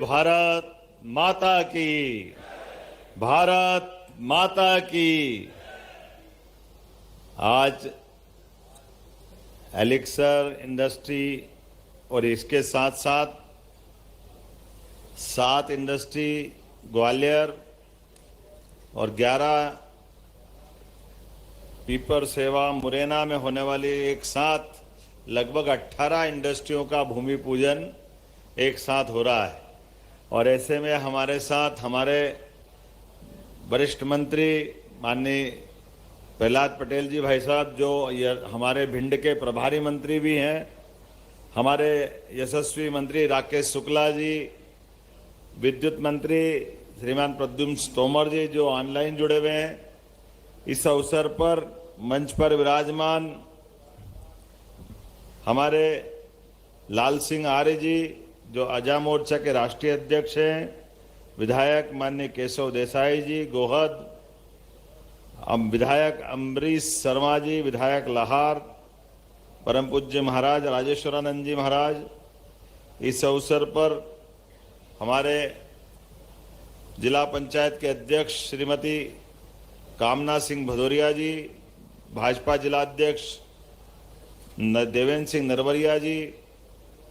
भारत माता की, भारत माता की। आज एलिक्सर इंडस्ट्री और इसके साथ साथ 7 इंडस्ट्री ग्वालियर और 11 पीपर सेवा मुरैना में होने वाली एक साथ लगभग 18 इंडस्ट्रियों का भूमि पूजन एक साथ हो रहा है। और ऐसे में हमारे साथ हमारे वरिष्ठ मंत्री माननीय प्रहलाद पटेल जी भाई साहब, जो हमारे भिंड के प्रभारी मंत्री भी हैं, हमारे यशस्वी मंत्री राकेश शुक्ला जी, विद्युत मंत्री श्रीमान प्रद्युम्न तोमर जी जो ऑनलाइन जुड़े हुए हैं। इस अवसर पर मंच पर विराजमान हमारे लाल सिंह आर्य जी जो आजा मोर्चा के राष्ट्रीय अध्यक्ष हैं, विधायक माननीय केशव देसाई जी गोहद, विधायक अम्बरीश शर्मा जी, विधायक लाहार, परम पूज्य महाराज राजेश्वरानंद जी महाराज। इस अवसर पर हमारे जिला पंचायत के अध्यक्ष श्रीमती कामना सिंह भदौरिया जी, भाजपा जिला अध्यक्ष देवेंद्र सिंह नरवरिया जी,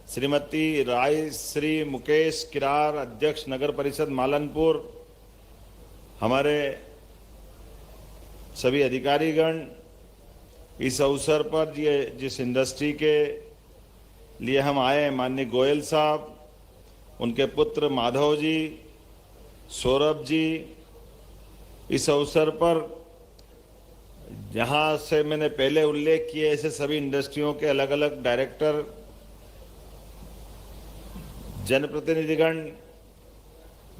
श्रीमती राय श्री मुकेश किरार, अध्यक्ष नगर परिषद मालनपुर, हमारे सभी अधिकारीगण। इस अवसर पर जिस इंडस्ट्री के लिए हम आए, माननीय गोयल साहब, उनके पुत्र माधव जी, सौरभ जी। इस अवसर पर जहाँ से मैंने पहले उल्लेख किए ऐसे सभी इंडस्ट्रियों के अलग अलग डायरेक्टर, जनप्रतिनिधिगण,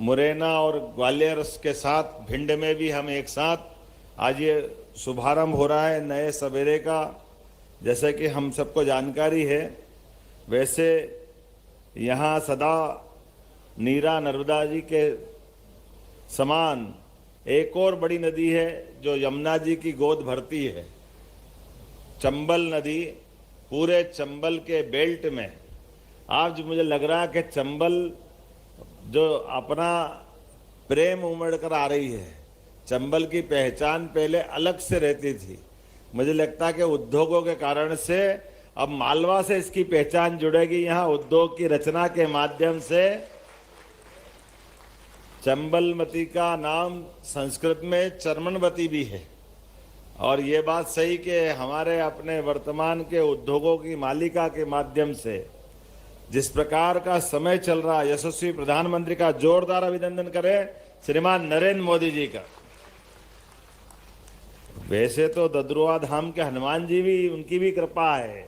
मुरैना और ग्वालियर के साथ भिंड में भी हम एक साथ आज ये शुभारंभ हो रहा है नए सवेरे का। जैसे कि हम सबको जानकारी है, वैसे यहाँ सदा नीरा नर्मदा जी के समान एक और बड़ी नदी है जो यमुना जी की गोद भरती है, चंबल नदी। पूरे चंबल के बेल्ट में आज मुझे लग रहा है कि चंबल जो अपना प्रेम उमड़ कर आ रही है। चंबल की पहचान पहले अलग से रहती थी, मुझे लगता है कि उद्योगों के कारण से अब मालवा से इसकी पहचान जुड़ेगी। यहाँ उद्योग की रचना के माध्यम से चंबलमती का नाम संस्कृत में चर्मनवती भी है। और ये बात सही कि हमारे अपने वर्तमान के उद्योगों की मालिका के माध्यम से जिस प्रकार का समय चल रहा, यशस्वी प्रधानमंत्री का जोरदार अभिनंदन करें श्रीमान नरेंद्र मोदी जी का। वैसे तो ददरुआ धाम के हनुमान जी भी, उनकी भी कृपा है,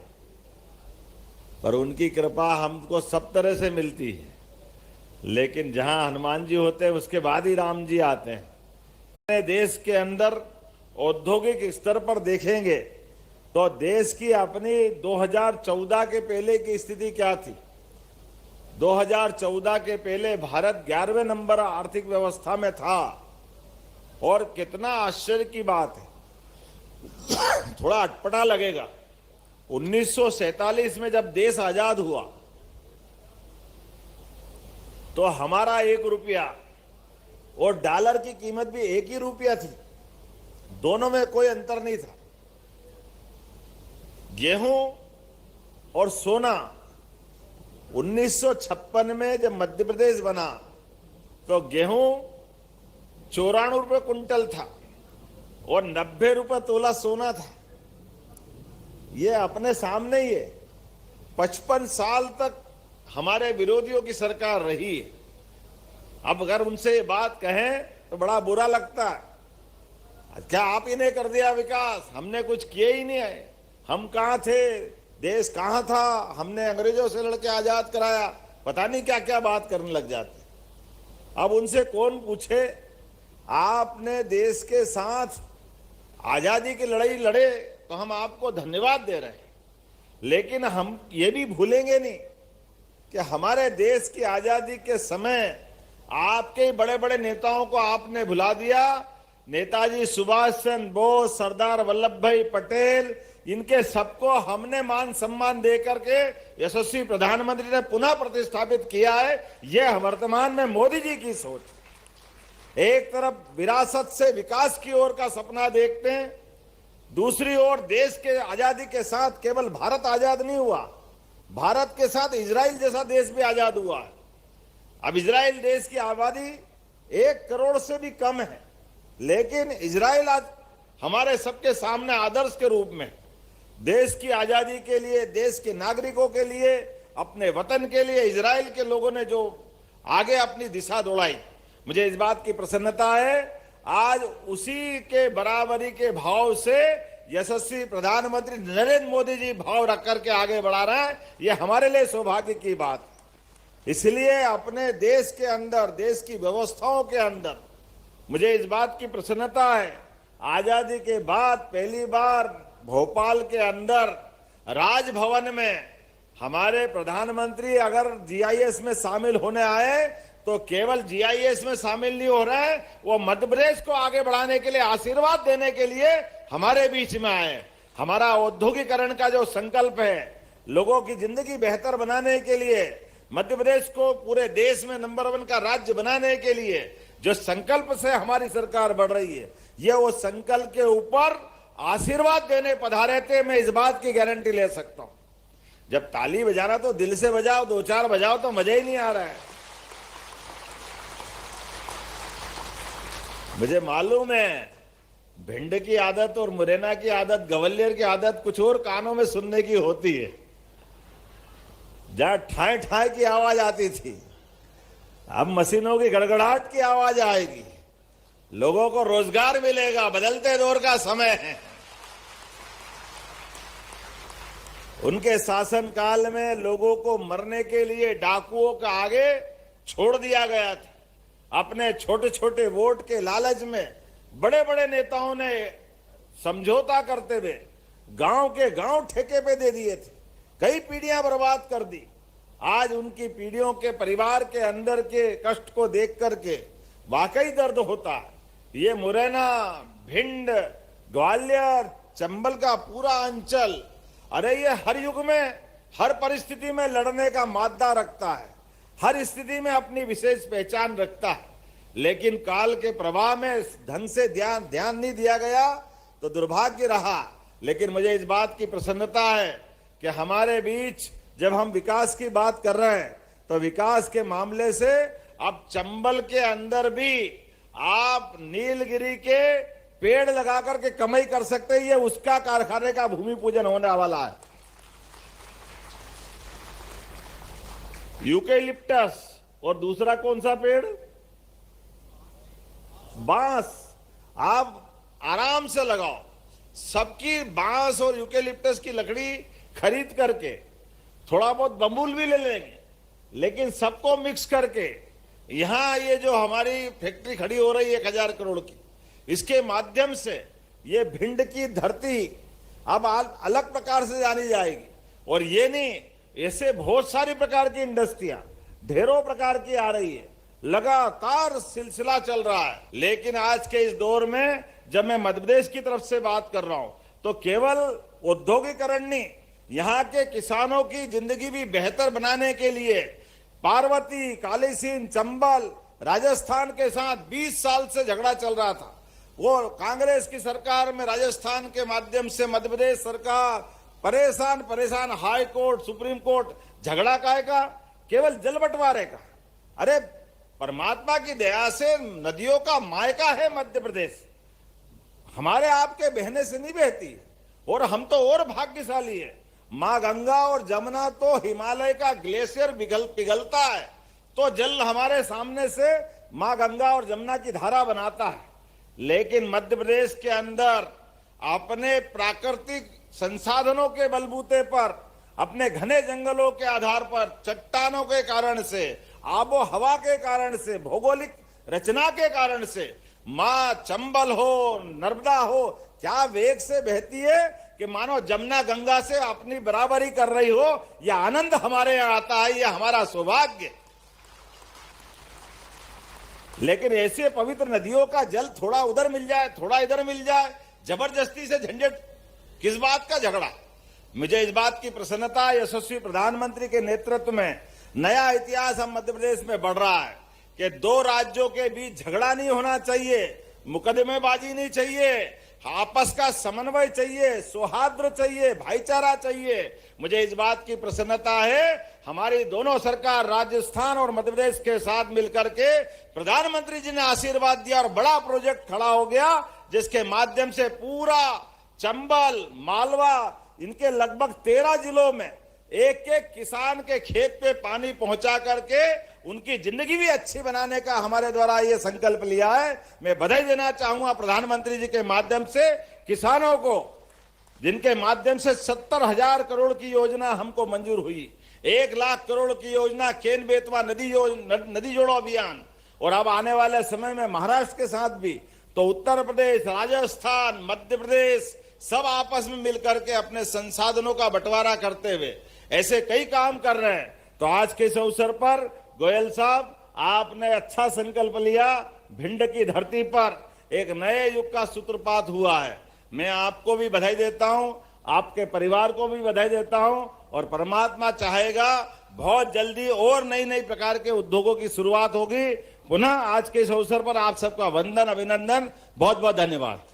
पर उनकी कृपा हमको सब तरह से मिलती है। लेकिन जहां हनुमान जी होते हैं उसके बाद ही राम जी आते हैं। देश के अंदर औद्योगिक स्तर पर देखेंगे तो देश की अपनी 2014 के पहले की स्थिति क्या थी। 2014 के पहले भारत 11वें नंबर आर्थिक व्यवस्था में था। और कितना आश्चर्य की बात है, थोड़ा अटपटा लगेगा, 1947 में जब देश आजाद हुआ तो हमारा 1 रुपया और डॉलर की कीमत भी 1 ही रुपया थी, दोनों में कोई अंतर नहीं था। गेहूं और सोना 1956 में जब मध्य प्रदेश बना तो गेहूं 94 रुपये कुंटल था और 90 रुपये तोला सोना था। ये अपने सामने ही है। 55 साल तक हमारे विरोधियों की सरकार रही है। अब अगर उनसे ये बात कहें तो बड़ा बुरा लगता है, क्या आप ही ने कर दिया विकास, हमने कुछ किए ही नहीं है, हम कहाँ थे, देश कहाँ था, हमने अंग्रेजों से लड़के आजाद कराया, पता नहीं क्या क्या बात करने लग जाते। अब उनसे कौन पूछे, आपने देश के साथ आजादी की लड़ाई लड़े तो हम आपको धन्यवाद दे रहे हैं। लेकिन हम ये भी भूलेंगे नहीं कि हमारे देश की आजादी के समय आपके बड़े बड़े नेताओं को आपने भुला दिया। नेताजी सुभाष चंद्र बोस, सरदार वल्लभ भाई पटेल, इनके सबको हमने मान सम्मान दे करके यशस्वी प्रधानमंत्री ने पुनः प्रतिष्ठापित किया है। यह वर्तमान में मोदी जी की सोच। एक तरफ विरासत से विकास की ओर का सपना देखते हैं, दूसरी ओर देश के आजादी के साथ केवल भारत आजाद नहीं हुआ, भारत के साथ इजराइल जैसा देश भी आजाद हुआ है। अब इजराइल देश की आबादी 1 करोड़ से भी कम है, लेकिन इजराइल आज हमारे सबके सामने आदर्श के रूप में देश की आजादी के लिए, देश के नागरिकों के लिए, अपने वतन के लिए इजराइल के लोगों ने जो आगे अपनी दिशा दौड़ाई, मुझे इस बात की प्रसन्नता है। आज उसी के बराबरी के भाव से यशस्वी प्रधानमंत्री नरेंद्र मोदी जी भाव रख करके आगे बढ़ा रहे हैं। यह हमारे लिए सौभाग्य की बात। इसलिए अपने देश के अंदर, देश की व्यवस्थाओं के अंदर मुझे इस बात की प्रसन्नता है, आजादी के बाद पहली बार भोपाल के अंदर राजभवन में हमारे प्रधानमंत्री अगर जीआईएस में शामिल होने आए तो केवल जीआईएस में शामिल नहीं हो रहे हैं, वो मध्य प्रदेश को आगे बढ़ाने के लिए, आशीर्वाद देने के लिए हमारे बीच में आए। हमारा औद्योगिकरण का जो संकल्प है, लोगों की जिंदगी बेहतर बनाने के लिए, मध्य प्रदेश को पूरे देश में नंबर 1 का राज्य बनाने के लिए जो संकल्प से हमारी सरकार बढ़ रही है, ये वो संकल्प के ऊपर आशीर्वाद देने पधारे थे। मैं इस बात की गारंटी ले सकता हूं। जब ताली बजाना तो दिल से बजाओ, 2-4 बजाओ तो मजा ही नहीं आ रहा है। मुझे मालूम है भिंड की आदत और मुरैना की आदत, ग्वालियर की आदत कुछ और कानों में सुनने की होती है। जहां ठाए ठाए की आवाज आती थी, अब मशीनों की गड़गड़ाहट की आवाज आएगी। लोगों को रोजगार मिलेगा, बदलते दौर का समय है। उनके शासनकाल में लोगों को मरने के लिए डाकुओं का आगे छोड़ दिया गया था। अपने छोटे छोटे वोट के लालच में बड़े बड़े नेताओं ने समझौता करते हुए गांव के गांव ठेके पे दे दिए थे, कई पीढ़ियां बर्बाद कर दी। आज उनकी पीढ़ियों के परिवार के अंदर के कष्ट को देख करके वाकई दर्द होता है। ये मुरैना, भिंड, ग्वालियर, चंबल का पूरा अंचल, अरे ये हर युग में, हर परिस्थिति में लड़ने का मादा रखता है, हर स्थिति में अपनी विशेष पहचान रखता है। लेकिन काल के प्रवाह में ढंग से ध्यान नहीं दिया गया तो दुर्भाग्य रहा। लेकिन मुझे इस बात की प्रसन्नता है कि हमारे बीच जब हम विकास की बात कर रहे हैं तो विकास के मामले से अब चंबल के अंदर भी आप नीलगिरी के पेड़ लगा करके कमाई कर सकते हैं। ये उसका कारखाने का भूमि पूजन होने वाला है। यूकेलिप्टस और दूसरा कौन सा पेड़? बांस। आप आराम से लगाओ, सबकी बांस और यूकेलिप्टस की लकड़ी खरीद करके, थोड़ा बहुत बम्बूल भी ले लेंगे, लेकिन सबको मिक्स करके यहां ये जो हमारी फैक्ट्री खड़ी हो रही है 1000 करोड़ की, इसके माध्यम से ये भिंड की धरती अब अलग प्रकार से जानी जाएगी। और ये नहीं, ऐसे बहुत सारी प्रकार की इंडस्ट्रियां ढेरों प्रकार की आ रही है, लगातार सिलसिला चल रहा है। लेकिन आज के इस दौर में जब मैं मध्य प्रदेश की तरफ से बात कर रहा हूं तो केवल औद्योगिकरण नहीं, यहाँ के किसानों की जिंदगी भी बेहतर बनाने के लिए पार्वती, कालीसिंध, चंबल, राजस्थान के साथ 20 साल से झगड़ा चल रहा था। वो कांग्रेस की सरकार में राजस्थान के माध्यम से मध्य प्रदेश सरकार परेशान, हाई कोर्ट, सुप्रीम कोर्ट, झगड़ा काहे का? केवल जल बंटवारे का। अरे परमात्मा की दया से नदियों का मायका है मध्य प्रदेश, हमारे आपके बहने से नहीं बहती, और हम तो और भाग्यशाली है। मां गंगा और जमुना तो हिमालय का ग्लेशियर पिघलता है तो जल हमारे सामने से मां गंगा और जमुना की धारा बनाता है। लेकिन मध्य प्रदेश के अंदर अपने प्राकृतिक संसाधनों के बलबूते पर, अपने घने जंगलों के आधार पर, चट्टानों के कारण से, आबो हवा के कारण से, भौगोलिक रचना के कारण से मां चंबल हो, नर्मदा हो, क्या वेग से बहती है कि मानो जमुना गंगा से अपनी बराबरी कर रही हो। यह आनंद हमारे यहां आता है, यह हमारा सौभाग्य। लेकिन ऐसे पवित्र नदियों का जल थोड़ा उधर मिल जाए, थोड़ा इधर मिल जाए, जबरदस्ती से झंझट किस बात का झगड़ा? मुझे इस बात की प्रसन्नता, यशस्वी प्रधानमंत्री के नेतृत्व में नया इतिहास हम मध्य प्रदेश में बढ़ रहा है कि दो राज्यों के बीच झगड़ा नहीं होना चाहिए, मुकदमेबाजी नहीं चाहिए, आपस का समन्वय चाहिए, सौहार्द चाहिए, भाईचारा चाहिए। मुझे इस बात की प्रसन्नता है हमारी दोनों सरकार राजस्थान और मध्य प्रदेश के साथ मिलकर के प्रधानमंत्री जी ने आशीर्वाद दिया और बड़ा प्रोजेक्ट खड़ा हो गया, जिसके माध्यम से पूरा चंबल, मालवा, इनके लगभग 13 जिलों में एक एक किसान के खेत पे पानी पहुंचा करके उनकी जिंदगी भी अच्छी बनाने का हमारे द्वारा ये संकल्प लिया है। मैं बधाई देना चाहूंगा प्रधानमंत्री जी के माध्यम से किसानों को, जिनके माध्यम से 70,000 करोड़ की योजना हमको मंजूर हुई, 1 लाख करोड़ की योजना केन बेतवा नदी जोड़ो अभियान, और अब आने वाले समय में महाराष्ट्र के साथ भी, तो उत्तर प्रदेश, राजस्थान, मध्य प्रदेश सब आपस में मिलकर के अपने संसाधनों का बंटवारा करते हुए ऐसे कई काम कर रहे हैं। तो आज के इस अवसर पर गोयल साहब, आपने अच्छा संकल्प लिया, भिंड की धरती पर एक नए युग का सूत्रपात हुआ है। मैं आपको भी बधाई देता हूं, आपके परिवार को भी बधाई देता हूं, और परमात्मा चाहेगा बहुत जल्दी और नई नई प्रकार के उद्योगों की शुरुआत होगी। पुनः आज के इस अवसर पर आप सबका वंदन, अभिनंदन, बहुत बहुत धन्यवाद।